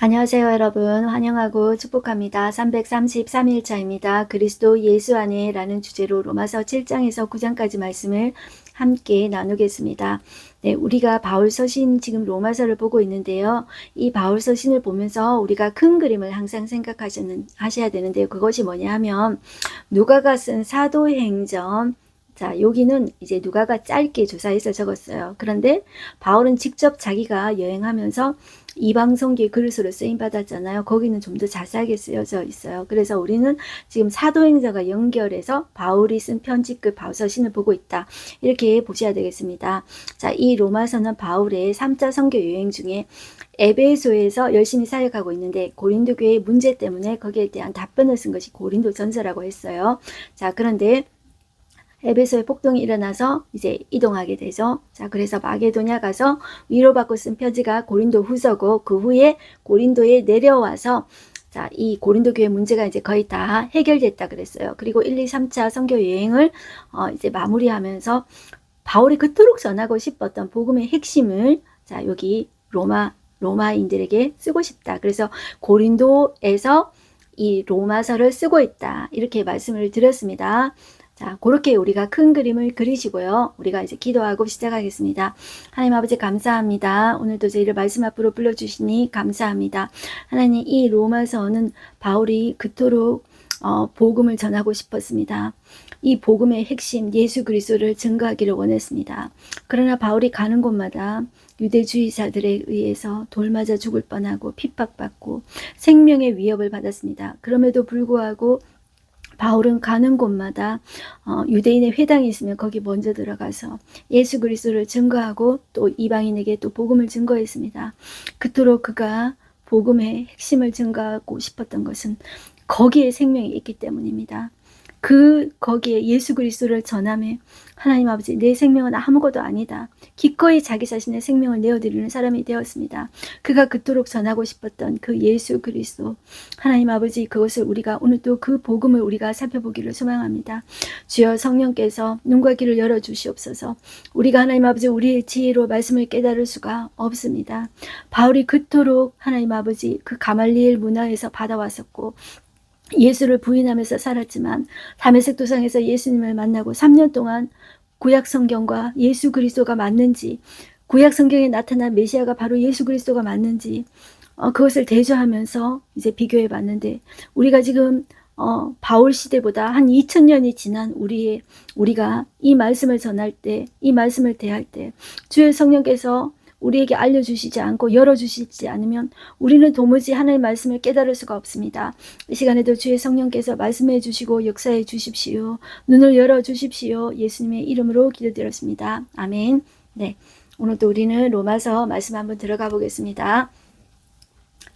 안녕하세요, 여러분. 환영하고 축복합니다. 333일차입니다. 그리스도 예수 안에 라는 주제로 로마서 7장에서 9장까지 말씀을 함께 나누겠습니다. 네, 우리가 바울 서신 지금 로마서를 보고 있는데요. 이 바울 서신을 보면서 우리가 큰 그림을 항상 생각하셔야 되는데요. 그것이 뭐냐 하면 누가가 쓴 사도행전, 자, 여기는 이제 누가가 짧게 조사해서 적었어요. 그런데 바울은 직접 자기가 여행하면서 이방 성교의 그릇으로 쓰임 받았잖아요. 거기는 좀 더 자세하게 쓰여져 있어요. 그래서 우리는 지금 사도행전과 연결해서 바울이 쓴 편지급 바울서신을 보고 있다. 이렇게 보셔야 되겠습니다. 자, 이 로마서는 바울의 3차 선교 여행 중에 에베소에서 열심히 사역하고 있는데 고린도 교회의 문제 때문에 거기에 대한 답변을 쓴 것이 고린도 전서라고 했어요. 자, 그런데 에베소에 폭동이 일어나서 이제 이동하게 되죠. 자, 그래서 마게도냐 가서 위로받고 쓴 편지가 고린도 후서고, 그 후에 고린도에 내려와서 자, 이 고린도 교회 문제가 이제 거의 다 해결됐다 그랬어요. 그리고 1, 2, 3차 선교 여행을 이제 마무리하면서 바울이 그토록 전하고 싶었던 복음의 핵심을 자, 여기 로마인들에게 쓰고 싶다. 그래서 고린도에서 이 로마서를 쓰고 있다. 이렇게 말씀을 드렸습니다. 자, 그렇게 우리가 큰 그림을 그리시고요. 우리가 이제 기도하고 시작하겠습니다. 하나님 아버지 감사합니다. 오늘도 저희를 말씀 앞으로 불러주시니 감사합니다. 하나님, 이 로마서는 바울이 그토록 복음을 전하고 싶었습니다. 이 복음의 핵심 예수 그리스도를 증거하기를 원했습니다. 그러나 바울이 가는 곳마다 유대주의자들에 의해서 돌맞아 죽을 뻔하고 핍박받고 생명의 위협을 받았습니다. 그럼에도 불구하고 바울은 가는 곳마다 유대인의 회당이 있으면 거기 먼저 들어가서 예수 그리스도를 증거하고 또 이방인에게 또 복음을 증거했습니다. 그토록 그가 복음의 핵심을 증거하고 싶었던 것은 거기에 생명이 있기 때문입니다. 거기에 예수 그리스도를 전함에 하나님 아버지, 내 생명은 아무것도 아니다. 기꺼이 자기 자신의 생명을 내어드리는 사람이 되었습니다. 그가 그토록 전하고 싶었던 그 예수 그리스도, 하나님 아버지, 그것을 우리가 오늘 또 그 복음을 우리가 살펴보기를 소망합니다. 주여 성령께서 눈과 귀를 열어주시옵소서. 우리가 하나님 아버지 우리의 지혜로 말씀을 깨달을 수가 없습니다. 바울이 그토록 하나님 아버지 그 가말리엘 문화에서 받아왔었고 예수를 부인하면서 살았지만 다메섹 도상에서 예수님을 만나고 3년 동안 구약 성경과 예수 그리스도가 맞는지, 구약 성경에 나타난 메시아가 바로 예수 그리스도가 맞는지 그것을 대조하면서 이제 비교해 봤는데, 우리가 지금 바울 시대보다 한 2000년이 지난 우리가 이 말씀을 전할 때, 이 말씀을 대할 때 주의 성령께서 우리에게 알려주시지 않고 열어주시지 않으면 우리는 도무지 하나님의 말씀을 깨달을 수가 없습니다. 이 시간에도 주의 성령께서 말씀해 주시고 역사해 주십시오. 눈을 열어주십시오. 예수님의 이름으로 기도드렸습니다. 아멘. 네, 오늘도 우리는 로마서 말씀 한번 들어가 보겠습니다.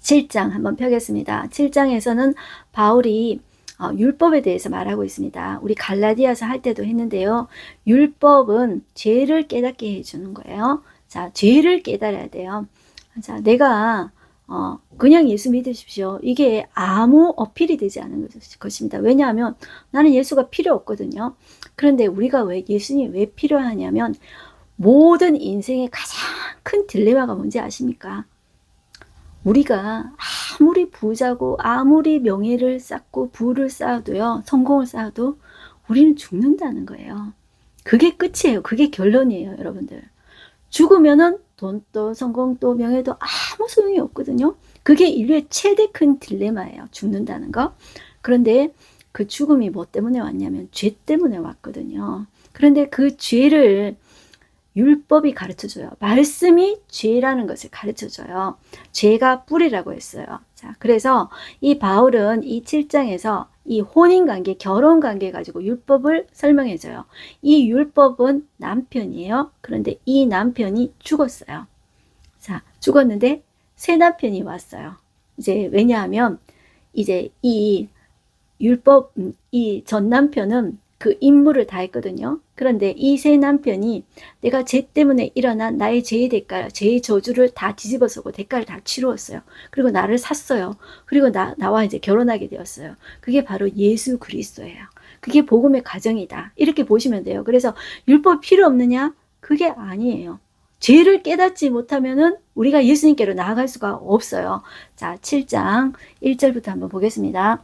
7장 한번 펴겠습니다. 7장에서는 바울이 율법에 대해서 말하고 있습니다. 우리 갈라디아서 할 때도 했는데요. 율법은 죄를 깨닫게 해주는 거예요. 자, 죄를 깨달아야 돼요. 자, 내가 그냥 예수 믿으십시오. 이게 아무 어필이 되지 않은 것입니다. 왜냐하면 나는 예수가 필요 없거든요. 그런데 우리가 예수님이 왜 필요하냐면 모든 인생의 가장 큰 딜레마가 뭔지 아십니까? 우리가 아무리 부자고 아무리 명예를 쌓고 부를 쌓아도요, 성공을 쌓아도 우리는 죽는다는 거예요. 그게 끝이에요. 그게 결론이에요, 여러분들. 죽으면은 돈도 성공도 명예도 아무 소용이 없거든요. 그게 인류의 최대 큰 딜레마예요. 죽는다는 거. 그런데 그 죽음이 뭐 때문에 왔냐면 죄 때문에 왔거든요. 그런데 그 죄를 율법이 가르쳐줘요. 말씀이 죄라는 것을 가르쳐줘요. 죄가 뿌리라고 했어요. 자, 그래서 이 바울은 이 7장에서 이 혼인관계, 결혼관계 가지고 율법을 설명해줘요. 이 율법은 남편이에요. 그런데 이 남편이 죽었어요. 자, 죽었는데 새 남편이 왔어요. 이제 왜냐하면 이제 이 율법, 이 전 남편은 그 임무를 다 했거든요. 그런데 이 새 남편이 내가 죄 때문에 일어난 나의 죄의 대가, 죄의 저주를 다 뒤집어쓰고 대가를 다 치루었어요. 그리고 나를 샀어요. 그리고 나와 이제 결혼하게 되었어요. 그게 바로 예수 그리스도예요. 그게 복음의 가정이다. 이렇게 보시면 돼요. 그래서 율법 필요 없느냐? 그게 아니에요. 죄를 깨닫지 못하면은 우리가 예수님께로 나아갈 수가 없어요. 자, 7장 1절부터 한번 보겠습니다.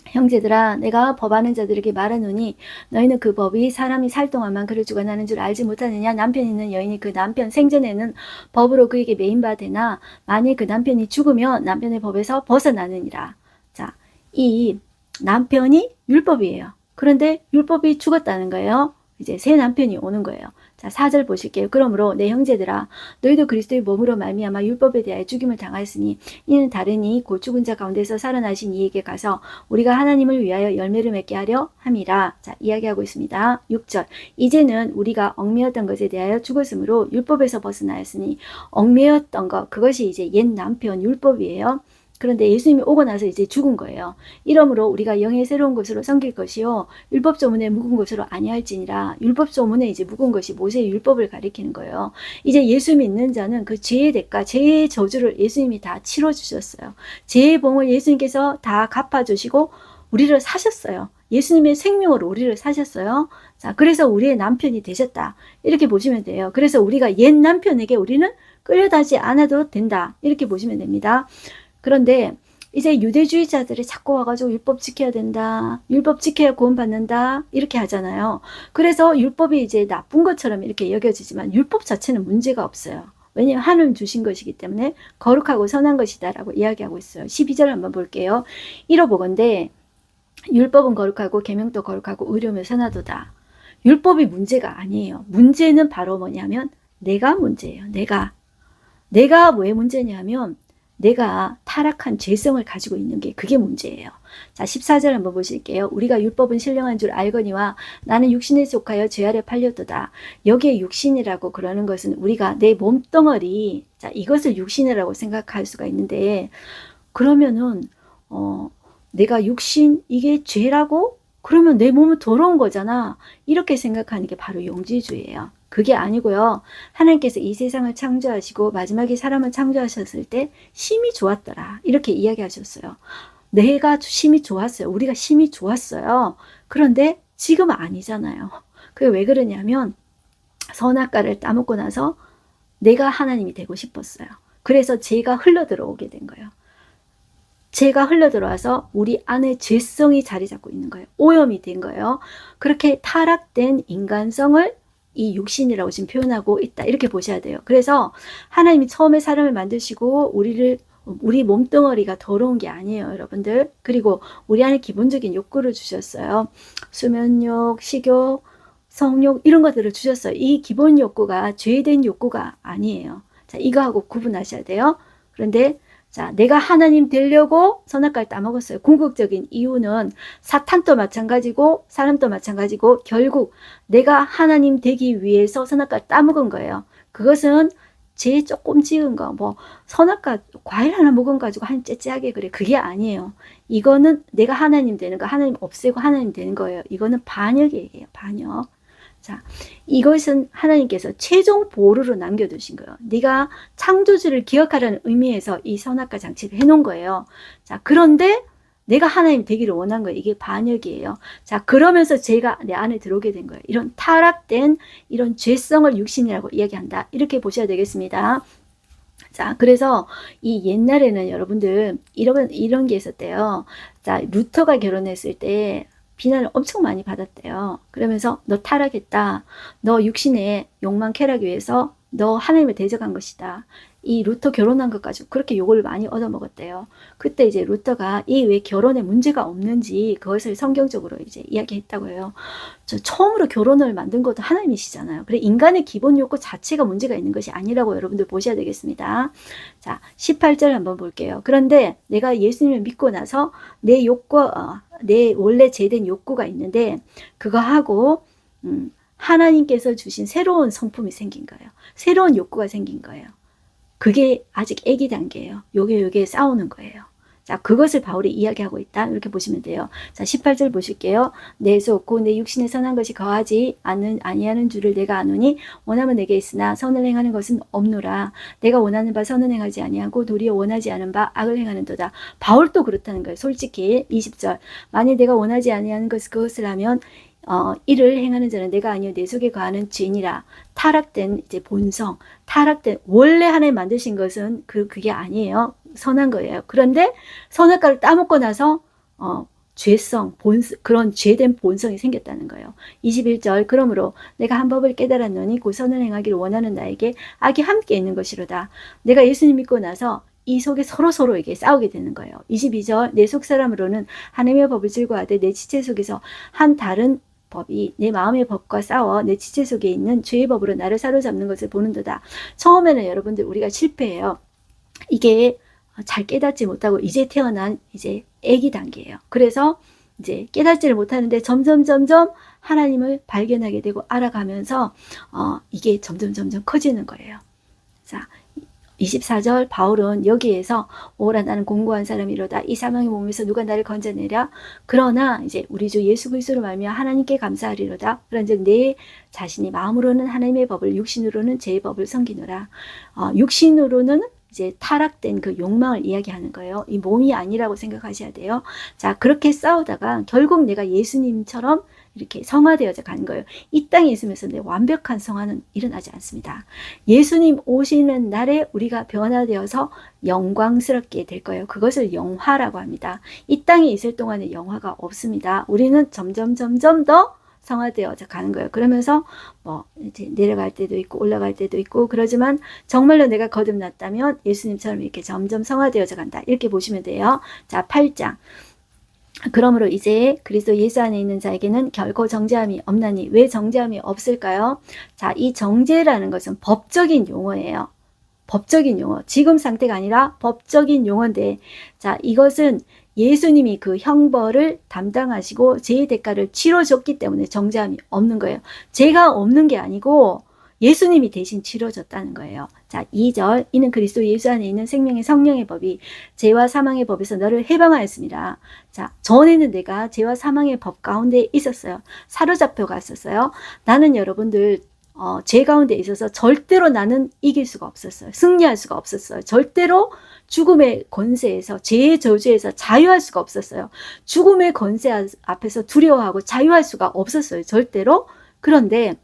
형제들아, 내가 법하는 자들에게 말하노니 너희는 그 법이 사람이 살 동안만 그를 주관하는 줄 알지 못하느냐. 남편 있는 여인이 그 남편 생전에는 법으로 그에게 매인바 되나 만일 그 남편이 죽으면 남편의 법에서 벗어나느니라. 자, 이 남편이 율법이에요. 그런데 율법이 죽었다는 거예요. 이제 새 남편이 오는 거예요. 자, 4절 보실게요. 그러므로 내 형제들아, 너희도 그리스도의 몸으로 말미암아 율법에 대하여 죽임을 당하였으니 이는 다르니 곧 죽은 자 가운데서 살아나신 이에게 가서 우리가 하나님을 위하여 열매를 맺게 하려 함이라. 자, 이야기하고 있습니다. 6절. 이제는 우리가 얽매였던 것에 대하여 죽었으므로 율법에서 벗어나였으니 얽매였던 것, 그것이 이제 옛 남편 율법이에요. 그런데 예수님이 오고 나서 이제 죽은 거예요. 이러므로 우리가 영의 새로운 것으로 섬길 것이요 율법 조문에 묵은 것으로 아니할지니라. 율법 조문에 이제 묵은 것이 모세의 율법을 가리키는 거예요. 이제 예수 믿는 자는 그 죄의 대가, 죄의 저주를 예수님이 다 치러 주셨어요. 죄의 봉을 예수님께서 다 갚아 주시고 우리를 사셨어요. 예수님의 생명으로 우리를 사셨어요. 자, 그래서 우리의 남편이 되셨다. 이렇게 보시면 돼요. 그래서 우리가 옛 남편에게 우리는 끌려다지 않아도 된다. 이렇게 보시면 됩니다. 그런데 이제 유대주의자들이 자꾸 와가지고 율법 지켜야 된다. 율법 지켜야 구원받는다. 이렇게 하잖아요. 그래서 율법이 이제 나쁜 것처럼 이렇게 여겨지지만 율법 자체는 문제가 없어요. 왜냐하면 하나님 주신 것이기 때문에 거룩하고 선한 것이다 라고 이야기하고 있어요. 12절 한번 볼게요. 이러보건대 율법은 거룩하고 계명도 거룩하고 의로며 선하도다. 율법이 문제가 아니에요. 문제는 바로 뭐냐면 내가 문제예요. 내가 왜 문제냐면 내가 타락한 죄성을 가지고 있는 게 그게 문제예요. 자, 14절 한번 보실게요. 우리가 율법은 신령한 줄 알거니와 나는 육신에 속하여 죄 아래 팔렸도다. 여기에 육신이라고 그러는 것은 우리가 내 몸뚱어리, 자, 이것을 육신이라고 생각할 수가 있는데 그러면은 내가 육신 이게 죄라고? 그러면 내 몸은 더러운 거잖아. 이렇게 생각하는 게 바로 영지주의예요. 그게 아니고요. 하나님께서 이 세상을 창조하시고 마지막에 사람을 창조하셨을 때 심히 좋았더라. 이렇게 이야기하셨어요. 내가 심히 좋았어요. 우리가 심히 좋았어요. 그런데 지금은 아니잖아요. 그게 왜 그러냐면 선악과를 따먹고 나서 내가 하나님이 되고 싶었어요. 그래서 죄가 흘러들어오게 된 거예요. 죄가 흘러들어와서 우리 안에 죄성이 자리 잡고 있는 거예요. 오염이 된 거예요. 그렇게 타락된 인간성을 이 육신이라고 지금 표현하고 있다. 이렇게 보셔야 돼요. 그래서 하나님이 처음에 사람을 만드시고 우리 몸뚱어리가 더러운 게 아니에요, 여러분들. 그리고 우리 안에 기본적인 욕구를 주셨어요. 수면욕, 식욕, 성욕 이런 것들을 주셨어요. 이 기본 욕구가 죄된 욕구가 아니에요. 자, 이거하고 구분하셔야 돼요. 그런데 자, 내가 하나님 되려고 선악과를 따먹었어요. 궁극적인 이유는 사탄도 마찬가지고 사람도 마찬가지고 결국 내가 하나님 되기 위해서 선악과를 따먹은 거예요. 그것은 죄 조금 지은 거, 뭐 선악과 과일 하나 먹은 가지고 한 째째하게 그래. 그게 아니에요. 이거는 내가 하나님 되는 거, 하나님 없애고 하나님 되는 거예요. 이거는 반역이에요. 반역. 자, 이것은 하나님께서 최종 보루로 남겨두신 거예요. 네가 창조주를 기억하라는 의미에서 이 선악과 장치를 해놓은 거예요. 자, 그런데 내가 하나님 되기를 원한 거예요. 이게 반역이에요. 자, 그러면서 죄가 내 안에 들어오게 된 거예요. 이런 타락된 이런 죄성을 육신이라고 이야기한다. 이렇게 보셔야 되겠습니다. 자, 그래서 이 옛날에는 여러분들 이런 게 있었대요. 자, 루터가 결혼했을 때 비난을 엄청 많이 받았대요. 그러면서 너 타락했다. 너 육신의 욕망 쾌락 위해서 너 하나님을 대적한 것이다. 이 루터 결혼한 것 가지고 그렇게 욕을 많이 얻어먹었대요. 그때 이제 루터가 이 왜 결혼에 문제가 없는지 그것을 성경적으로 이제 이야기했다고 해요. 저 처음으로 결혼을 만든 것도 하나님이시잖아요. 그래 인간의 기본 욕구 자체가 문제가 있는 것이 아니라고 여러분들 보셔야 되겠습니다. 자, 18절 한번 볼게요. 그런데 내가 예수님을 믿고 나서 내 욕구, 내 원래 죄된 욕구가 있는데 그거 하고 하나님께서 주신 새로운 성품이 생긴 거예요. 새로운 욕구가 생긴 거예요. 그게 아직 애기 단계예요. 요게 싸우는 거예요. 자, 그것을 바울이 이야기하고 있다. 이렇게 보시면 돼요. 자, 18절 보실게요. 내 속 곧 내 육신에 선한 것이 거하지 아니하는 줄을 내가 아노니 원함은 내게 있으나 선을 행하는 것은 없노라. 내가 원하는 바 선은 행하지 아니하고 도리어 원하지 않은 바 악을 행하는도다. 바울도 그렇다는 거예요. 솔직히 20절. 만일 내가 원하지 아니하는 그것을 하면 이를 행하는 자는 내가 아니요 내 속에 거하는 죄니라. 타락된 이제 본성, 타락된 원래 하나님 만드신 것은 그게 아니에요. 선한 거예요. 그런데 선악과를 따먹고 나서 죄성, 그런 죄된 본성이 생겼다는 거예요. 21절 그러므로 내가 한 법을 깨달았노니 곧 선을 행하기를 원하는 나에게 악이 함께 있는 것이로다. 내가 예수님 믿고 나서 이 속에 서로에게 싸우게 되는 거예요. 22절 내 속 사람으로는 하나님의 법을 즐거워하되 내 지체 속에서 한 다른 법이 내 마음의 법과 싸워 내 지체 속에 있는 죄의 법으로 나를 사로잡는 것을 보는도다. 처음에는 여러분들 우리가 실패해요. 이게 잘 깨닫지 못하고 이제 태어난 이제 아기 단계예요. 그래서 이제 깨닫지를 못하는데 점점 하나님을 발견하게 되고 알아가면서 이게 점점 커지는 거예요. 자, 24절 바울은 여기에서 오라 나는 공고한 사람이로다 이 사망의 몸에서 누가 나를 건져내랴. 그러나 이제 우리 주 예수 그리스도로 말미암아 하나님께 감사하리로다. 그런즉 내 자신이 마음으로는 하나님의 법을 육신으로는 죄의 법을 섬기노라. 육신으로는 이제 타락된 그 욕망을 이야기하는 거예요. 이 몸이 아니라고 생각하셔야 돼요. 자, 그렇게 싸우다가 결국 내가 예수님처럼 이렇게 성화되어져 가는 거예요. 이 땅에 있으면서 내 완벽한 성화는 일어나지 않습니다. 예수님 오시는 날에 우리가 변화되어서 영광스럽게 될 거예요. 그것을 영화라고 합니다. 이 땅에 있을 동안에 영화가 없습니다. 우리는 점점 더 성화되어져 가는 거예요. 그러면서 이제 내려갈 때도 있고 올라갈 때도 있고 그러지만 정말로 내가 거듭났다면 예수님처럼 이렇게 점점 성화되어져 간다. 이렇게 보시면 돼요. 자, 8장. 그러므로 이제 그리스도 예수 안에 있는 자에게는 결코 정죄함이 없나니. 왜 정죄함이 없을까요? 자, 이 정죄라는 것은 법적인 용어예요. 법적인 용어. 지금 상태가 아니라 법적인 용어인데, 자, 이것은 예수님이 그 형벌을 담당하시고 죄의 대가를 치러줬기 때문에 정죄함이 없는 거예요. 죄가 없는 게 아니고 예수님이 대신 치러졌다는 거예요. 자, 2절 이는 그리스도 예수 안에 있는 생명의 성령의 법이 죄와 사망의 법에서 너를 해방하였습니다. 자, 전에는 내가 죄와 사망의 법 가운데 있었어요. 사로잡혀 갔었어요. 나는 여러분들 죄 가운데 있어서 절대로 나는 이길 수가 없었어요. 승리할 수가 없었어요. 절대로 죽음의 권세에서, 죄의 저주에서 자유할 수가 없었어요. 죽음의 권세 앞에서 두려워하고 자유할 수가 없었어요. 절대로. 그런데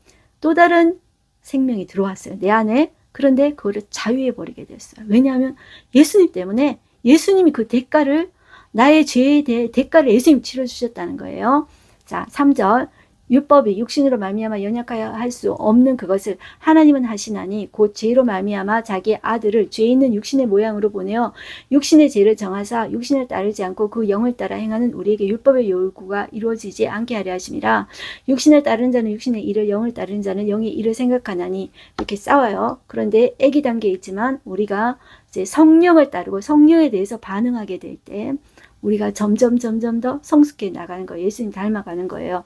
또 다른 생명이 들어왔어요. 내 안에. 그런데 그거를 자유해버리게 됐어요. 왜냐하면 예수님 때문에 예수님이 그 대가를, 나의 죄에 대해 대가를 예수님이 치러주셨다는 거예요. 자, 3절. 율법이 육신으로 말미암아 연약하여 할 수 없는 그것을 하나님은 하시나니 곧 죄로 말미암아 자기의 아들을 죄 있는 육신의 모양으로 보내어 육신의 죄를 정하사 육신을 따르지 않고 그 영을 따라 행하는 우리에게 율법의 요구가 이루어지지 않게 하려 하심이라. 육신을 따르는 자는 육신의 일을, 영을 따르는 자는 영의 일을 생각하나니. 이렇게 싸워요. 그런데 애기 단계에 있지만 우리가 이제 성령을 따르고 성령에 대해서 반응하게 될 때 우리가 점점 더 성숙해 나가는 거예요. 예수님 닮아가는 거예요.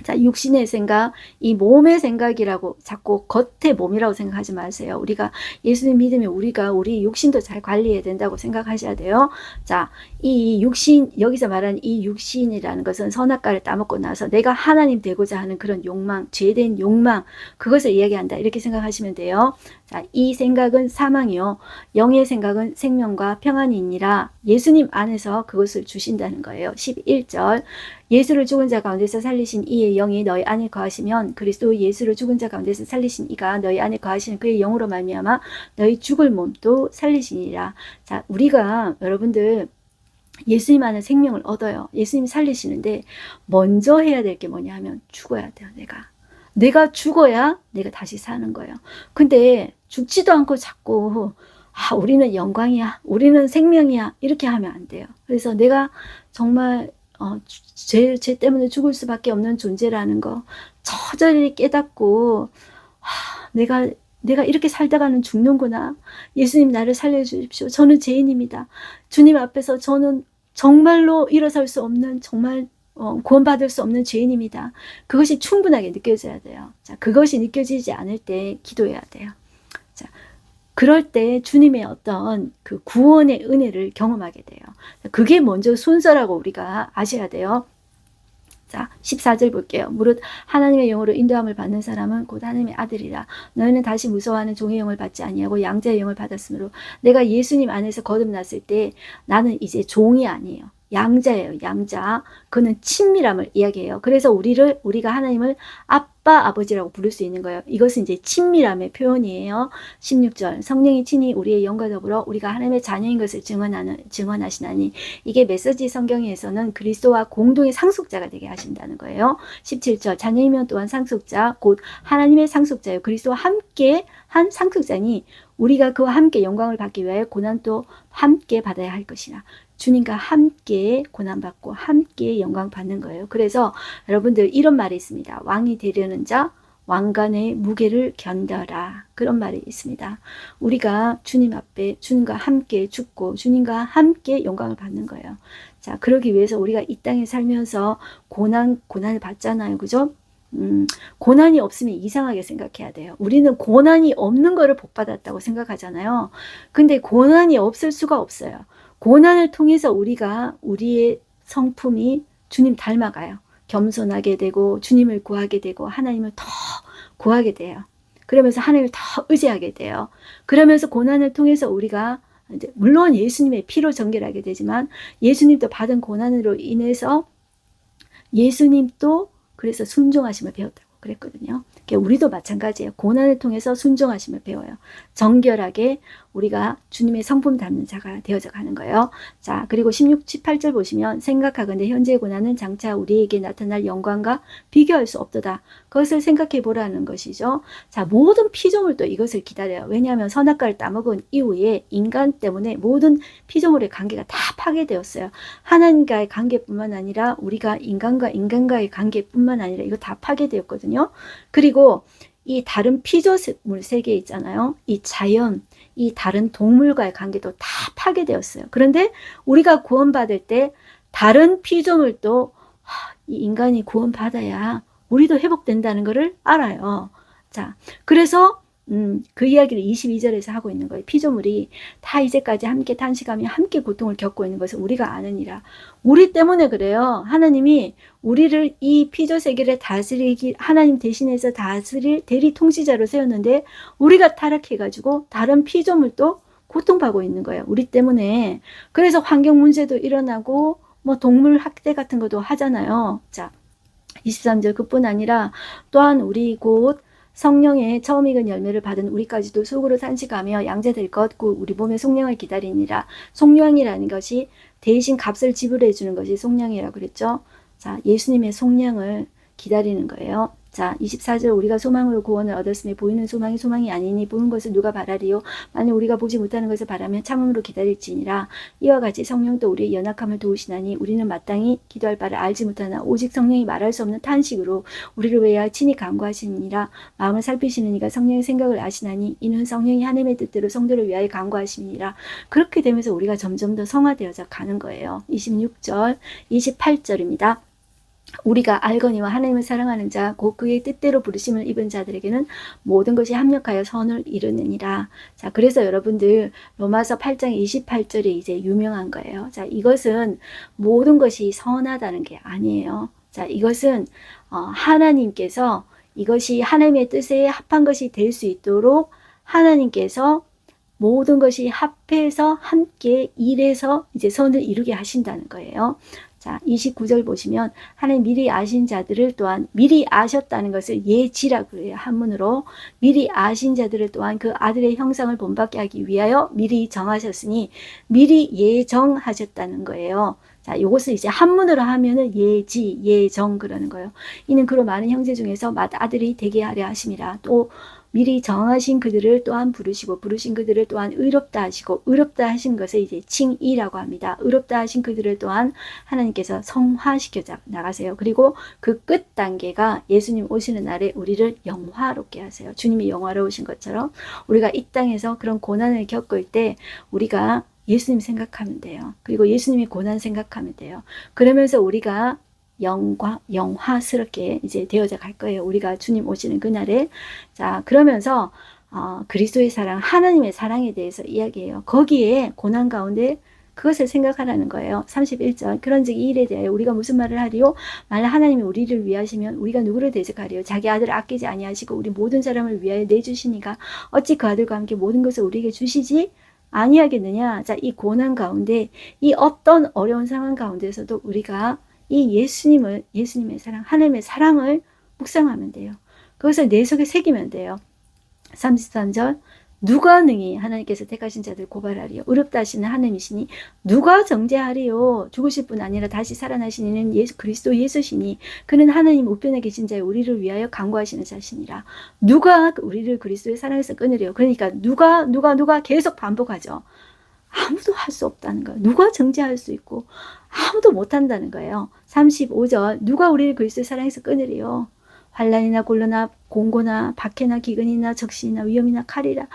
자, 육신의 생각, 이 몸의 생각이라고 자꾸 겉의 몸이라고 생각하지 마세요. 우리가 예수님 믿으면 우리 육신도 잘 관리해야 된다고 생각하셔야 돼요. 자, 이 육신, 여기서 말하는 이 육신이라는 것은 선악과를 따먹고 나서 내가 하나님 되고자 하는 그런 욕망, 죄된 욕망, 그것을 이야기한다. 이렇게 생각하시면 돼요. 자, 이 생각은 사망이요. 영의 생각은 생명과 평안이니라. 예수님 안에서 그것을 주신다는 거예요. 11절. 예수를 죽은 자 가운데서 살리신 이의 영이 너희 안에 거하시면 그리스도 예수를 죽은 자 가운데서 살리신 이가 너희 안에 거하시는 그의 영으로 말미암아 너희 죽을 몸도 살리시니라. 자, 우리가 여러분들 예수님 안에 생명을 얻어요. 예수님이 살리시는데 먼저 해야 될 게 뭐냐 하면 죽어야 돼요. 내가 죽어야 내가 다시 사는 거예요. 근데 죽지도 않고 자꾸 우리는 영광이야, 우리는 생명이야, 이렇게 하면 안 돼요. 그래서 내가 정말 죄 때문에 죽을 수밖에 없는 존재라는 거 처절히 깨닫고 내가 이렇게 살다가는 죽는구나. 예수님 나를 살려주십시오. 저는 죄인입니다. 주님 앞에서 저는 정말로 일어설 수 없는, 정말 구원받을 수 없는 죄인입니다. 그것이 충분하게 느껴져야 돼요. 자, 그것이 느껴지지 않을 때 기도해야 돼요. 자, 그럴 때 주님의 어떤 그 구원의 은혜를 경험하게 돼요. 그게 먼저 순서라고 우리가 아셔야 돼요. 자, 14절 볼게요. 무릇 하나님의 영으로 인도함을 받는 사람은 곧 하나님의 아들이라. 너희는 다시 무서워하는 종의 영을 받지 아니하고 양자의 영을 받았으므로 내가 예수님 안에서 거듭났을 때 나는 이제 종이 아니에요. 양자예요. 양자. 그는 친밀함을 이야기해요. 그래서 우리가 하나님을 아빠, 아버지라고 부를 수 있는 거예요. 이것은 이제 친밀함의 표현이에요. 16절. 성령이 친히 우리의 영과 더불어 우리가 하나님의 자녀인 것을 증언하시나니, 이게 메시지 성경에서는 그리스도와 공동의 상속자가 되게 하신다는 거예요. 17절. 자녀이면 또한 상속자, 곧 하나님의 상속자예요. 그리스도와 함께 한 상속자니 우리가 그와 함께 영광을 받기 위하여 고난도 함께 받아야 할 것이라. 주님과 함께 고난받고 함께 영광 받는 거예요. 그래서 여러분들 이런 말이 있습니다. 왕이 되려는 자 왕관의 무게를 견뎌라. 그런 말이 있습니다. 우리가 주님 앞에 주님과 함께 죽고 주님과 함께 영광을 받는 거예요. 자, 그러기 위해서 우리가 이 땅에 살면서 고난을 받잖아요. 그죠? 고난이 없으면 이상하게 생각해야 돼요. 우리는 고난이 없는 거를 복 받았다고 생각하잖아요. 근데 고난이 없을 수가 없어요. 고난을 통해서 우리의 성품이 주님 닮아가요. 겸손하게 되고 주님을 구하게 되고 하나님을 더 구하게 돼요. 그러면서 하나님을 더 의지하게 돼요. 그러면서 고난을 통해서 우리가 이제 물론 예수님의 피로 정결하게 되지만 예수님도 받은 고난으로 인해서 예수님도 그래서 순종하심을 배웠다고 그랬거든요. 우리도 마찬가지예요. 고난을 통해서 순종하심을 배워요. 정결하게 우리가 주님의 성품 닮는 자가 되어져 가는 거예요. 자, 그리고 16, 18절 보시면 생각하건대 현재의 고난은 장차 우리에게 나타날 영광과 비교할 수 없도다. 그것을 생각해 보라는 것이죠. 자, 모든 피조물도 이것을 기다려요. 왜냐하면 선악과를 따먹은 이후에 인간 때문에 모든 피조물의 관계가 다 파괴되었어요. 하나님과의 관계뿐만 아니라 우리가 인간과의 관계뿐만 아니라 이거 다 파괴되었거든요. 그리고 이 다른 피조물 세계 있잖아요. 이 자연, 이 다른 동물과의 관계도 다 파괴되었어요. 그런데 우리가 구원받을 때 다른 피조물도 이 인간이 구원받아야 우리도 회복된다는 것을 알아요. 자, 그래서 그 이야기를 22절에서 하고 있는 거예요. 피조물이 다 이제까지 함께 탄식하며 함께 고통을 겪고 있는 것을 우리가 아느니라. 우리 때문에 그래요. 하나님이 우리를 이 피조 세계를 다스리기 하나님 대신해서 다스릴 대리 통치자로 세웠는데 우리가 타락해가지고 다른 피조물도 고통받고 있는 거예요. 우리 때문에. 그래서 환경 문제도 일어나고 뭐 동물 학대 같은 것도 하잖아요. 자, 23절 그뿐 아니라 또한 우리 곧 성령의 처음 익은 열매를 받은 우리까지도 속으로 탄식하며 양자될 것 곧 우리 몸의 속량을 기다리니라. 속량이라는 것이 대신 값을 지불해 주는 것이 속량이라고 그랬죠. 자, 예수님의 속량을 기다리는 거예요. 자, 24절 우리가 소망으로 구원을 얻었으니 보이는 소망이 아니니 보는 것을 누가 바라리요. 만일 우리가 보지 못하는 것을 바라면 참음으로 기다릴지니라. 이와 같이 성령도 우리의 연약함을 도우시나니 우리는 마땅히 기도할 바를 알지 못하나 오직 성령이 말할 수 없는 탄식으로 우리를 위하여 친히 간구하시니라. 마음을 살피시는 이가 성령의 생각을 아시나니 이는 성령이 하나님의 뜻대로 성도를 위하여 간구하심이니라. 그렇게 되면서 우리가 점점 더 성화되어져 가는 거예요. 26절, 28절입니다. 우리가 알거니와 하나님을 사랑하는 자 곧 그의 뜻대로 부르심을 입은 자들에게는 모든 것이 합력하여 선을 이루느니라. 자, 그래서 여러분들 로마서 8장 28절이 이제 유명한 거예요. 자, 이것은 모든 것이 선하다는 게 아니에요. 자, 이것은 하나님께서 이것이 하나님의 뜻에 합한 것이 될 수 있도록 하나님께서 모든 것이 합해서 함께 일해서 이제 선을 이루게 하신다는 거예요. 자, 29절 보시면 하나님 미리 아신 자들을 또한 미리 아셨다는 것을 예지라고 해요. 한문으로 미리 아신 자들을 또한 그 아들의 형상을 본받게 하기 위하여 미리 정하셨으니 미리 예정하셨다는 거예요. 자, 요것을 이제 한문으로 하면은 예지, 예정 그러는 거예요. 이는 그로 많은 형제 중에서 맏아들이 되게 하려 하심이라. 또 미리 정하신 그들을 또한 부르시고 부르신 그들을 또한 의롭다 하시고 의롭다 하신 것을 이제 칭의라고 합니다. 의롭다 하신 그들을 또한 하나님께서 성화시켜 나가세요. 그리고 그 끝 단계가 예수님 오시는 날에 우리를 영화롭게 하세요. 주님이 영화로우신 것처럼 우리가 이 땅에서 그런 고난을 겪을 때 우리가 예수님 생각하면 돼요. 그리고 예수님의 고난 생각하면 돼요. 그러면서 우리가 영화스럽게 이제 되어져 갈 거예요. 우리가 주님 오시는 그날에. 자, 그러면서 그리스도의 사랑, 하나님의 사랑에 대해서 이야기해요. 거기에 고난 가운데 그것을 생각하라는 거예요. 31절 그런즉 이 일에 대하여 우리가 무슨 말을 하리요? 만일 하나님이 우리를 위하시면 우리가 누구를 대적하리요? 자기 아들을 아끼지 아니하시고 우리 모든 사람을 위하여 내주시니가 어찌 그 아들과 함께 모든 것을 우리에게 주시지 아니하겠느냐. 자, 이 고난 가운데 이 어떤 어려운 상황 가운데서도 우리가 이 예수님의 사랑, 하나님의 사랑을 묵상하면 돼요. 그것을 내 속에 새기면 돼요. 33절 누가 능히 하나님께서 택하신 자들 고발하리요? 의롭다 하시는 하나님이시니 누가 정죄하리요? 죽으실 뿐 아니라 다시 살아나신 이는 그리스도 예수시니 그는 하나님 우편에 계신 자의 우리를 위하여 간구하시는 자시니라. 누가 우리를 그리스도의 사랑에서 끊으리요? 그러니까 누가 계속 반복하죠. 아무도 할 수 없다는 거예요. 누가 정죄할 수 있고 아무도 못한다는 거예요. 35절 누가 우리를 그리스도의 사랑에서 끊으리요? 환난이나 곤로나 공고나 박해나 기근이나 적신이나 위험이나 칼이라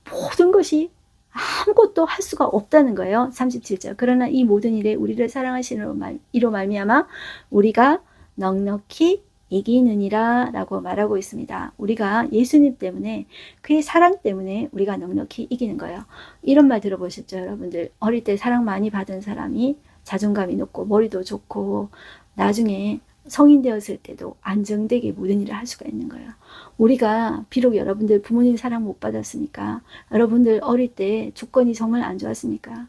모든 것이 아무것도 할 수가 없다는 거예요. 37절 그러나 이 모든 일에 우리를 사랑하시는 이로 말미암아 우리가 넉넉히 이기느니라 라고 말하고 있습니다. 우리가 예수님 때문에 그의 사랑 때문에 우리가 넉넉히 이기는 거예요. 이런 말 들어보셨죠 여러분들? 어릴 때 사랑 많이 받은 사람이 자존감이 높고 머리도 좋고 나중에 성인 되었을 때도 안정되게 모든 일을 할 수가 있는 거예요. 우리가 비록 여러분들 부모님 사랑 못 받았으니까 여러분들 어릴 때 조건이 정말 안 좋았으니까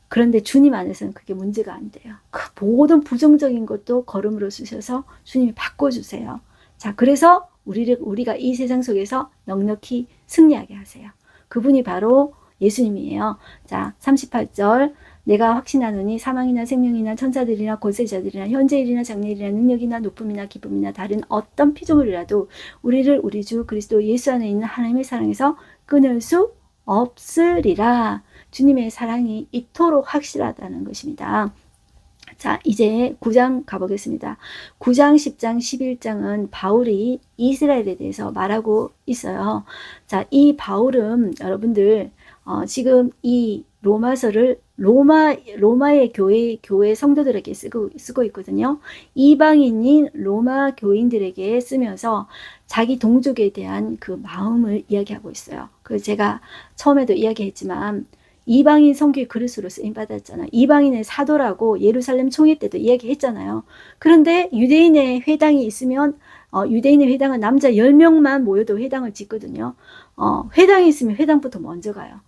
그런데 주님 안에서는 그게 문제가 안 돼요. 그 모든 부정적인 것도 걸음으로 쓰셔서 주님이 바꿔주세요. 자, 그래서 우리가 이 세상 속에서 넉넉히 승리하게 하세요. 그분이 바로 예수님이에요. 자, 38절 내가 확신하노니 사망이나 생명이나 천사들이나 권세자들이나 현재일이나 장래일이나 능력이나 높음이나 기쁨이나 다른 어떤 피조물이라도 우리를 우리 주 그리스도 예수 안에 있는 하나님의 사랑에서 끊을 수 없으리라. 주님의 사랑이 이토록 확실하다는 것입니다. 자, 이제 9장 가보겠습니다. 9장, 10장, 11장은 바울이 이스라엘에 대해서 말하고 있어요. 자, 이 바울은 여러분들 지금 이 로마서를 로마의 교회 성도들에게 쓰고 있거든요. 이방인인 로마 교인들에게 쓰면서 자기 동족에 대한 그 마음을 이야기하고 있어요. 그 제가 처음에도 이야기했지만 이방인 선교의 그릇으로 쓰임 받았잖아요. 이방인의 사도라고 예루살렘 총회 때도 이야기했잖아요. 그런데 유대인의 회당이 있으면 유대인의 회당은 남자 10명만 모여도 회당을 짓거든요. 회당이 있으면 회당부터 먼저 가요.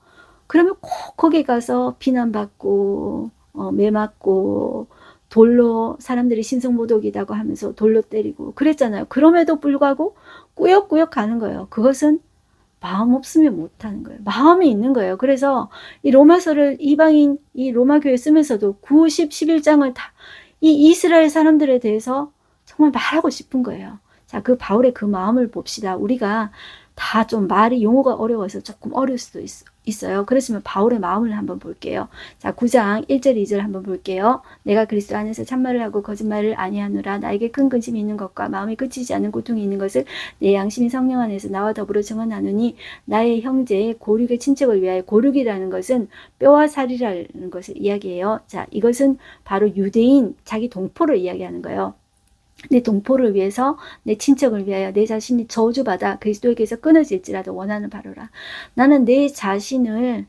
그러면 꼭 거기 가서 비난받고 매맞고 돌로 사람들이 신성모독이라고 하면서 돌로 때리고 그랬잖아요. 그럼에도 불구하고 꾸역꾸역 가는 거예요. 그것은 마음 없으면 못하는 거예요. 마음이 있는 거예요. 그래서 이 로마서를 이방인 이 로마교회 쓰면서도 9, 10, 11장을 다 이 이스라엘 사람들에 대해서 정말 말하고 싶은 거예요. 자, 그 바울의 그 마음을 봅시다. 우리가 다 좀 말이 용어가 어려워서 조금 어려울 수도 있어요. 그렇지만 바울의 마음을 한번 볼게요. 자, 9장 1절 2절 한번 볼게요. 내가 그리스도 안에서 참말을 하고 거짓말을 아니하노라. 나에게 큰 근심이 있는 것과 마음이 그치지 않는 고통이 있는 것을 내 양심이 성령 안에서 나와 더불어 증언하노니 나의 형제 고륙의 친척을 위하여 고륙이라는 것은 뼈와 살이라는 것을 이야기해요. 자, 이것은 바로 유대인 자기 동포를 이야기하는 거예요. 내 동포를 위해서 내 친척을 위하여 내 자신이 저주받아 그리스도에게서 끊어질지라도 원하는 바로라. 나는 내 자신을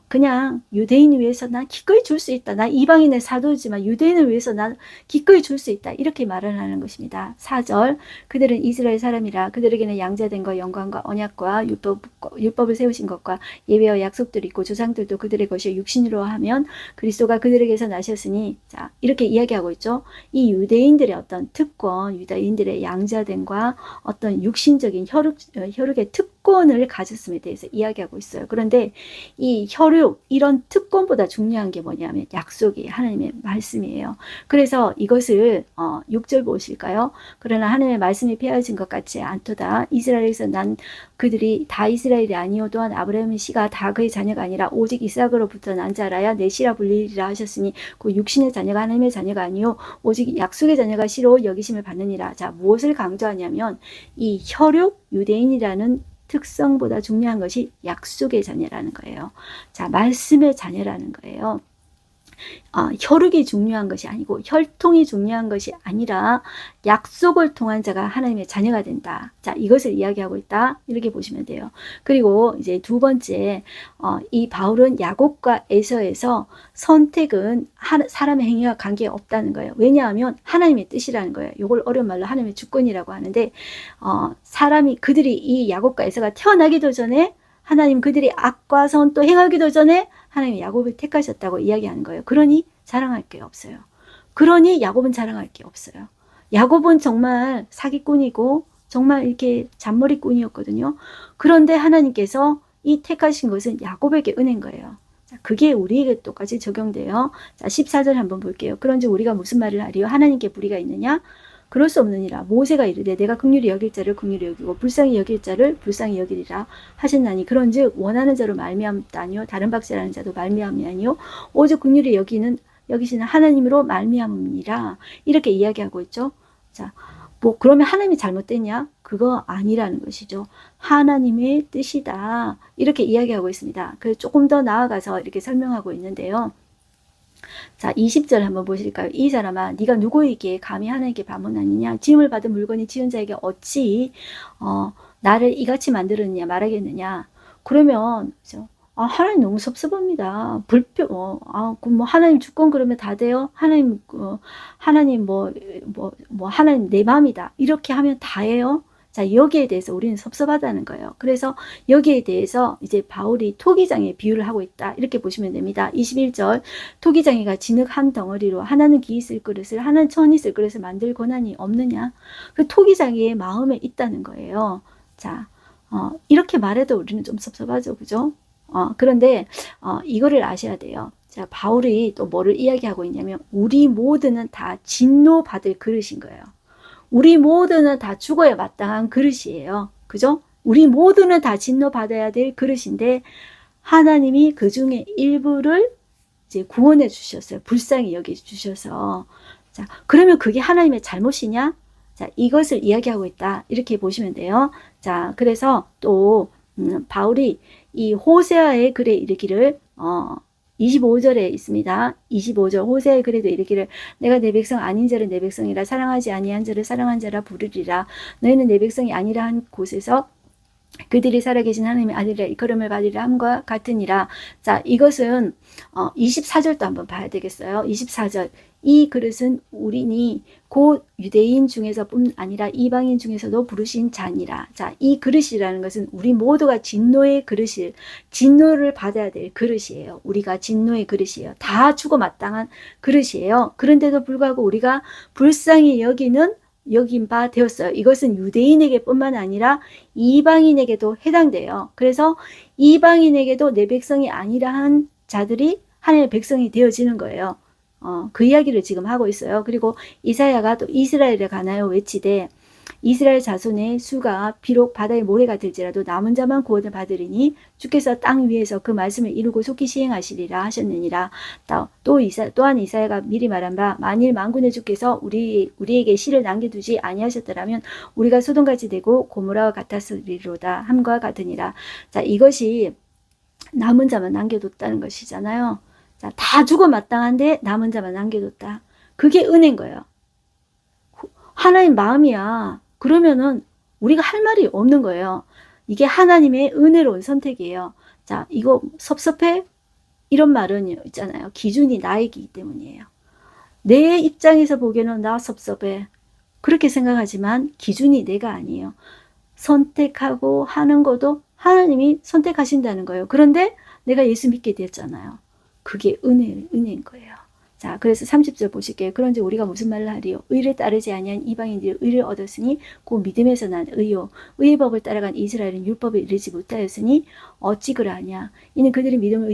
그냥 유대인을 위해서 난 기꺼이 줄 수 있다. 난 이방인의 사도지만 유대인을 위해서 난 기꺼이 줄 수 있다. 이렇게 말을 하는 것입니다. 4절 그들은 이스라엘 사람이라 그들에게는 양자된 것 영광과 언약과 율법을 세우신 것과 예배와 약속들이 있고 조상들도 그들의 것이 육신으로 하면 그리스도가 그들에게서 나셨으니 자 이렇게 이야기하고 있죠. 이 유대인들의 어떤 특권 유대인들의 양자됨과 어떤 육신적인 혈육의 특권을 가졌음에 대해서 이야기하고 있어요. 그런데 이 혈육 이런 특권보다 중요한 게 뭐냐면 약속이 하나님의 말씀이에요. 그래서 이것을 6절 보실까요? 그러나 하나님의 말씀이 폐하여진 것 같지 않도다. 이스라엘에서 난 그들이 다 이스라엘이 아니요 또한 아브라함의 씨가 다 그의 자녀가 아니라 오직 이삭으로부터 난 자라야 내 씨라 불리리라 하셨으니 그 육신의 자녀가 하나님의 자녀가 아니요 오직 약속의 자녀가 씨로 여기심을 받느니라. 자 무엇을 강조하냐면 이 혈육 유대인이라는 특성보다 중요한 것이 약속의 자녀라는 거예요. 자, 말씀의 자녀라는 거예요. 혈육이 중요한 것이 아니고 혈통이 중요한 것이 아니라 약속을 통한 자가 하나님의 자녀가 된다. 자, 이것을 이야기하고 있다. 이렇게 보시면 돼요. 그리고 이제 두 번째, 이 바울은 야곱과 에서에서 선택은 사람의 행위와 관계없다는 거예요. 왜냐하면 하나님의 뜻이라는 거예요. 이걸 어려운 말로 하나님의 주권이라고 하는데, 그들이 이 야곱과 에서가 태어나기도 전에 하나님 그들이 악과 선 또 행하기도 전에 하나님이 야곱을 택하셨다고 이야기하는 거예요. 그러니 자랑할 게 없어요. 그러니 야곱은 자랑할 게 없어요. 야곱은 정말 사기꾼이고 정말 이렇게 잔머리꾼이었거든요. 그런데 하나님께서 이 택하신 것은 야곱에게 은혜인 거예요. 자, 그게 우리에게 똑같이 적용돼요. 자, 14절 한번 볼게요. 그런즉 우리가 무슨 말을 하리요? 하나님께 불의가 있느냐? 그럴 수 없느니라. 모세가 이르되 내가 긍휼히 여길 자를 긍휼히 여기고 불쌍히 여길 자를 불쌍히 여기리라 하셨나니 그런즉 원하는 자로 말미암다 아니요 다른 박제라는 자도 말미암이 아니요 오직 긍휼히 여기시는 하나님으로 말미암이니라. 이렇게 이야기하고 있죠. 자, 그러면 하나님이 잘못됐냐? 그거 아니라는 것이죠. 하나님의 뜻이다. 이렇게 이야기하고 있습니다. 그래서 조금 더 나아가서 이렇게 설명하고 있는데요. 자, 20절 한번 보실까요? 이 사람아, 네가 누구에게 감히 하나님께 반문하느냐? 지음을 받은 물건이 지은 자에게 어찌 나를 이같이 만들었느냐 말하겠느냐? 그러면 하나님 너무 섭섭합니다. 하나님 주권 그러면 다 돼요? 하나님 하나님 하나님 내 마음이다. 이렇게 하면 다예요? 자, 여기에 대해서 우리는 섭섭하다는 거예요. 그래서 여기에 대해서 이제 바울이 토기장의 비유를 하고 있다. 이렇게 보시면 됩니다. 21절 토기장이가 진흙 한 덩어리로 하나는 기 있을 그릇을 하나는 천 있을 그릇을 만들 권한이 없느냐. 그 토기장이의 마음에 있다는 거예요. 자, 이렇게 말해도 우리는 좀 섭섭하죠. 그죠? 그런데 이거를 아셔야 돼요. 자, 바울이 또 뭐를 이야기하고 있냐면 우리 모두는 다 진노받을 그릇인 거예요. 우리 모두는 다 죽어야 마땅한 그릇이에요. 그죠? 우리 모두는 다 진노받아야 될 그릇인데 하나님이 그 중에 일부를 이제 구원해 주셨어요. 불쌍히 여겨 주셔서. 자, 그러면 그게 하나님의 잘못이냐? 자, 이것을 이야기하고 있다. 이렇게 보시면 돼요. 자, 그래서 또 바울이 이 호세아의 글에 이르기를 25절에 있습니다. 25절 호세아의 글에도 이르기를 내가 내 백성 아닌 자를 내 백성이라 사랑하지 아니한 자를 사랑한 자라 부르리라. 너희는 내 백성이 아니라 한 곳에서 그들이 살아계신 하나님의 아들이라 이끌음을 받으리라 함과 같으니라. 자, 이것은 24절도 한번 봐야 되겠어요. 24절 이 그릇은 우리니 곧 유대인 중에서뿐 아니라 이방인 중에서도 부르신 자니라. 자, 이 그릇이라는 것은 우리 모두가 진노의 그릇을 진노를 받아야 될 그릇이에요. 우리가 진노의 그릇이에요. 다 죽어 마땅한 그릇이에요. 그런데도 불구하고 우리가 불쌍히 여긴 바 되었어요. 이것은 유대인에게 뿐만 아니라 이방인에게도 해당돼요. 그래서 이방인에게도 내 백성이 아니라 한 자들이 하나님의 백성이 되어지는 거예요. 그 이야기를 지금 하고 있어요. 그리고 이사야가 또 이스라엘에 관하여 외치되 이스라엘 자손의 수가 비록 바다의 모래가 될지라도 남은 자만 구원을 받으리니 주께서 땅 위에서 그 말씀을 이루고 속히 시행하시리라 하셨느니라. 또한 이사야가 미리 말한 바 만일 만군의 주께서 우리에게 씨를 남겨두지 아니하셨더라면 우리가 소돔같이 되고 고모라와 같았으리로다 함과 같으니라. 자, 이것이 남은 자만 남겨뒀다는 것이잖아요. 자, 다 죽어 마땅한데 남은 자만 남겨뒀다. 그게 은혜인 거예요. 하나님 마음이야. 그러면은 우리가 할 말이 없는 거예요. 이게 하나님의 은혜로운 선택이에요. 자, 이거 섭섭해? 이런 말은 있잖아요. 기준이 나이기 때문이에요. 내 입장에서 보기에는 나 섭섭해. 그렇게 생각하지만 기준이 내가 아니에요. 선택하고 하는 것도 하나님이 선택하신다는 거예요. 그런데 내가 예수 믿게 됐잖아요. 그게 은혜인 거예요. 자, 그래서 30절 보실게요. 그런지 우리가 무슨 말을 하리요? 의를 따르지 아니한 이방인들이 의를 얻었으니 그 믿음에서 난 의요. 의의 법을 따라간 이스라엘은 율법에 이르지 못하였으니 어찌 그러하냐? 이는 그들이 믿음을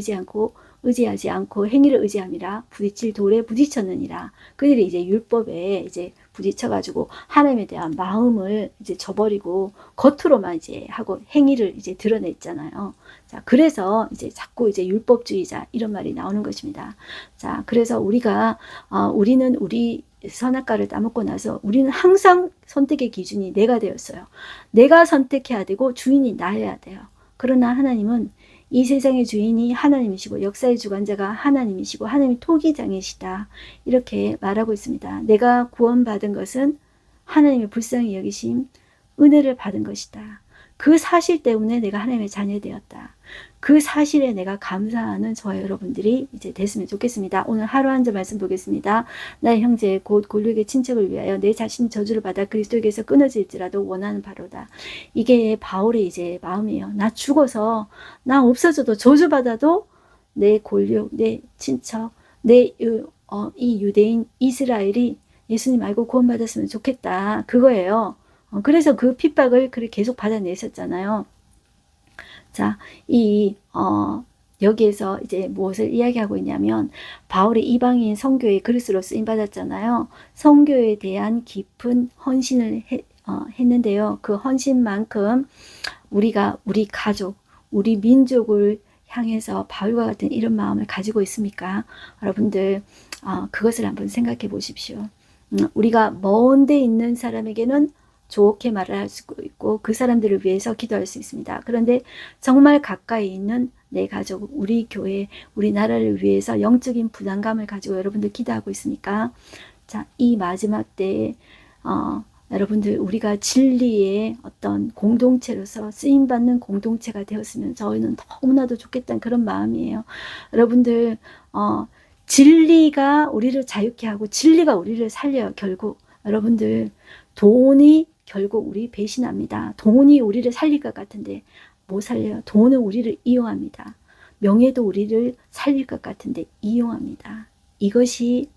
의지하지 않고 행위를 의지함이라 부딪힐 돌에 부딪혔느니라. 그들이 이제 율법에 이제 부딪혀가지고 하나님에 대한 마음을 이제 저버리고 겉으로만 이제 하고 행위를 이제 드러냈잖아요. 자, 그래서 이제 자꾸 이제 율법주의자 이런 말이 나오는 것입니다. 자, 그래서 우리는 우리 선악과를 따먹고 나서 우리는 항상 선택의 기준이 내가 되었어요. 내가 선택해야 되고 주인이 나여야 돼요. 그러나 하나님은 이 세상의 주인이 하나님이시고 역사의 주관자가 하나님이시고 하나님이 토기장이시다. 이렇게 말하고 있습니다. 내가 구원받은 것은 하나님의 불쌍히 여기심, 은혜를 받은 것이다. 그 사실 때문에 내가 하나님의 자녀되었다. 그 사실에 내가 감사하는 저와 여러분들이 이제 됐으면 좋겠습니다. 오늘 하루 한 절 말씀 보겠습니다. 나의 형제 곧 골격의 친척을 위하여 내 자신이 저주를 받아 그리스도에게서 끊어질지라도 원하는 바로다. 이게 바울의 이제 마음이에요. 나 죽어서 나 없어져도 저주받아도 내 골격, 내 친척, 이 유대인 이스라엘이 예수님 알고 구원받았으면 좋겠다. 그거예요. 그래서 그 핍박을 그렇게 계속 받아내셨잖아요. 자, 여기에서 이제 무엇을 이야기하고 있냐면, 바울이 이방인 선교의 그리스로 쓰임받았잖아요. 선교에 대한 깊은 헌신을 했는데요. 그 헌신만큼 우리 가족, 우리 민족을 향해서 바울과 같은 이런 마음을 가지고 있습니까? 여러분들, 그것을 한번 생각해 보십시오. 우리가 먼 데 있는 사람에게는 좋게 말을 할 수 있고 그 사람들을 위해서 기도할 수 있습니다. 그런데 정말 가까이 있는 내 가족, 우리 교회, 우리 나라를 위해서 영적인 부담감을 가지고 여러분들 기도하고 있습니까? 자, 이 마지막 때에 여러분들 우리가 진리의 어떤 공동체로서 쓰임받는 공동체가 되었으면 저희는 너무나도 좋겠다는 그런 마음이에요. 여러분들 진리가 우리를 자유케 하고 진리가 우리를 살려요. 결국 여러분들 돈이 결국 우리 배신합니다. 돈이 우리를 살릴 것 같은데 못 살려요. 돈은 우리를 이용합니다. 명예도 우리를 살릴 것 같은데 이용합니다. 이것이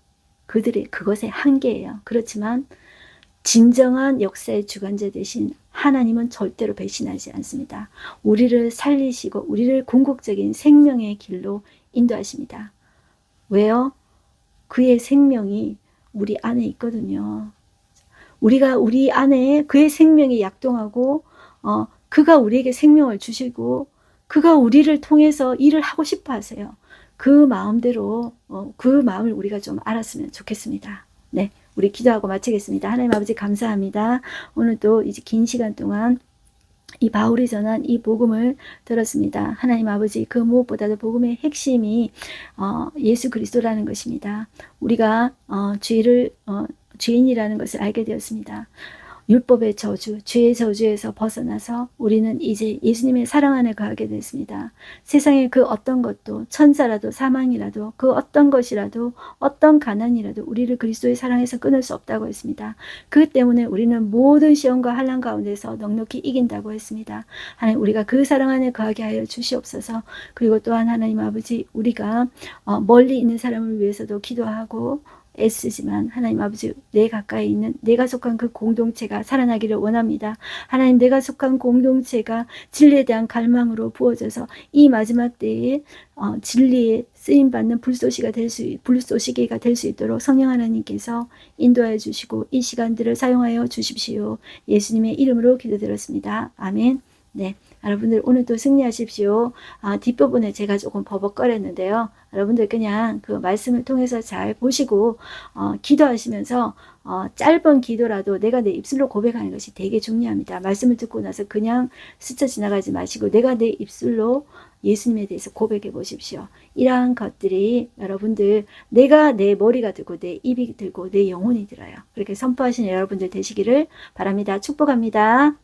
그것의 한계예요. 그렇지만 진정한 역사의 주관자 되신 하나님은 절대로 배신하지 않습니다. 우리를 살리시고 우리를 궁극적인 생명의 길로 인도하십니다. 왜요? 그의 생명이 우리 안에 있거든요. 우리가 우리 안에 그의 생명이 약동하고 그가 우리에게 생명을 주시고 그가 우리를 통해서 일을 하고 싶어 하세요. 그 마음대로 그 마음을 우리가 좀 알았으면 좋겠습니다. 네, 우리 기도하고 마치겠습니다. 하나님 아버지 감사합니다. 오늘도 이제 긴 시간 동안 이 바울이 전한 이 복음을 들었습니다. 하나님 아버지 그 무엇보다도 복음의 핵심이 예수 그리스도라는 것입니다. 우리가 죄인이라는 것을 알게 되었습니다. 율법의 저주, 죄의 저주에서 벗어나서 우리는 이제 예수님의 사랑 안에 거하게 됐습니다. 세상의 그 어떤 것도 천사라도 사망이라도 그 어떤 것이라도 어떤 가난이라도 우리를 그리스도의 사랑에서 끊을 수 없다고 했습니다. 그 때문에 우리는 모든 시험과 환난 가운데서 넉넉히 이긴다고 했습니다. 하나님 우리가 그 사랑 안에 거하게 하여 주시옵소서. 그리고 또한 하나님 아버지 우리가 멀리 있는 사람을 위해서도 기도하고 애쓰지만 하나님 아버지 내 가까이 있는 내가 속한 그 공동체가 살아나기를 원합니다. 하나님 내가 속한 공동체가 진리에 대한 갈망으로 부어져서 이 마지막 때에 진리에 쓰임받는 불쏘시개가 될 수 있도록 성령 하나님께서 인도하여 주시고 이 시간들을 사용하여 주십시오. 예수님의 이름으로 기도드렸습니다. 아멘. 네, 여러분들 오늘도 승리하십시오. 뒷부분에 제가 조금 버벅거렸는데요. 여러분들 그냥 그 말씀을 통해서 잘 보시고 기도하시면서 짧은 기도라도 내가 내 입술로 고백하는 것이 되게 중요합니다. 말씀을 듣고 나서 그냥 스쳐 지나가지 마시고 내가 내 입술로 예수님에 대해서 고백해 보십시오. 이러한 것들이 여러분들 내가 내 머리가 들고 내 입이 들고 내 영혼이 들어요. 그렇게 선포하시는 여러분들 되시기를 바랍니다. 축복합니다.